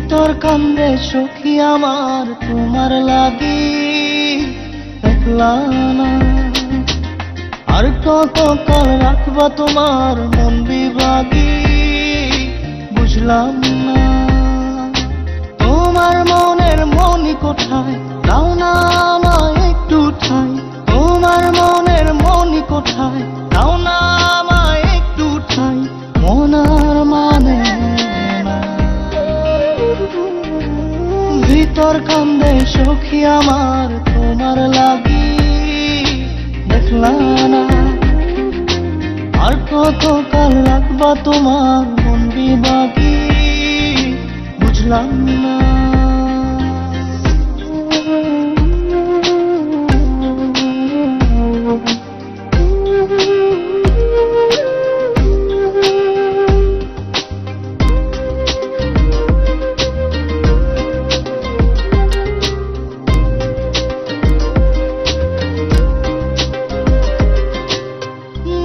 ভিতর কান্দে সখী আমার তোমার লাগি, দেখলা না আর কত কাল রাখবা তোমার মন বিভাগী, বুঝলাম না তোমার মনের মনি কোথায়, দাও না আমায় একটু ঠাই। তোমার মনের মনি কোথায়, দাও না আমায় একটু ঠাই। মনার মানে না। ভিতর কান্দে সখী আমার তোমার লাগি, দেখলা না আর কত কাল রাখবা তোমার মন বিভাগী, বুঝলাম না।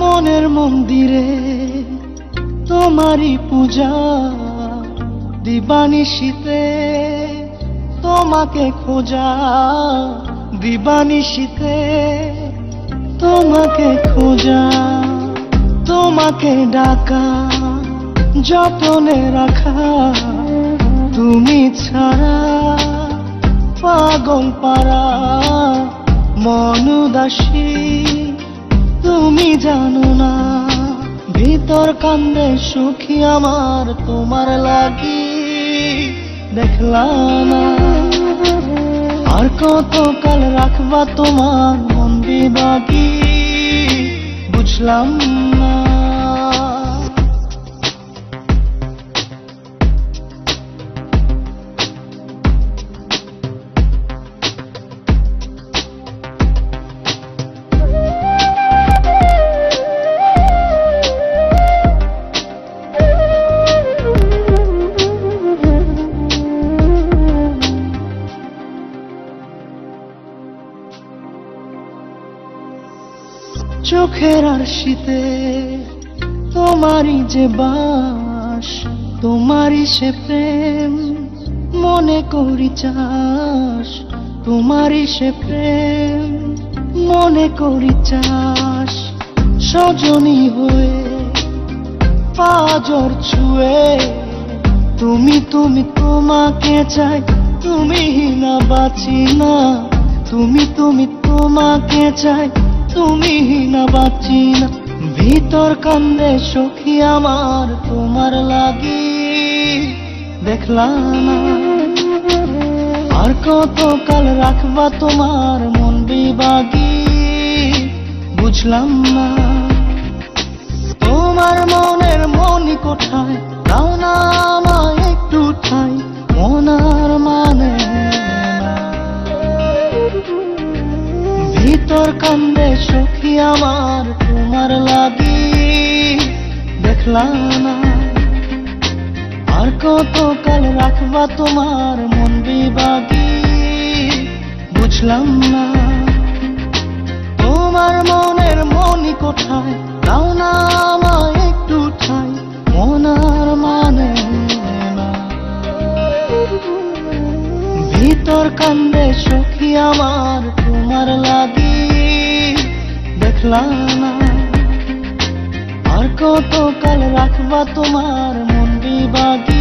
মনের মন্দিরে তোমারই পূজা, দিবানিশীতে তোমাকে খোঁজা, দিবানিশীতে তোমাকে খোঁজা, তোমাকে ডাকা, যতনে রাখা, তুমি ছাড়া পাগল পারা মন উদাসী, তুমি জানো না। ভিতর কান্দে সুখী আমার তোমার লাগি, দেখলা না আর কত কাল রাখবা তোমার মন বিভাগী, বুঝলাম না। চোখের আরশিতে তোমারই যে বাস, তোমারই সে প্রেম মনে করি চাস, তোমারই সে প্রেম মনে করি চাস। সজনী হয়ে পাজর ছুঁয়ে তুমি তুমি তোমাকে চাই, তুমি না বাঁচি না। তুমি তুমি তোমাকে চাই, তুমি না বাঁচি না। ভিতর কান্দে সখী আমার তোমার লাগি, দেখলা না আর কত কাল রাখবা তোমার মন বিভাগী, বুঝলাম না। তোমার মনের মনি কোথায়, দাও না আমায় একটু ঠাই। মনার মানে না। ভিতর কান্দে সখী আমার তোমার লাগি, দেখলা না আর কত কাল রাখবা তোমার মন বিভাগী, বুঝলাম না। তোমার মনের মনি কোথায়, দাও না আমায় একটু ঠাই। মনার মানে না। ভিতর কান্দে সখী আমার তোমার লাগি, দেখলা না আর কত কাল রাখবা তোমার মন বিভাগী,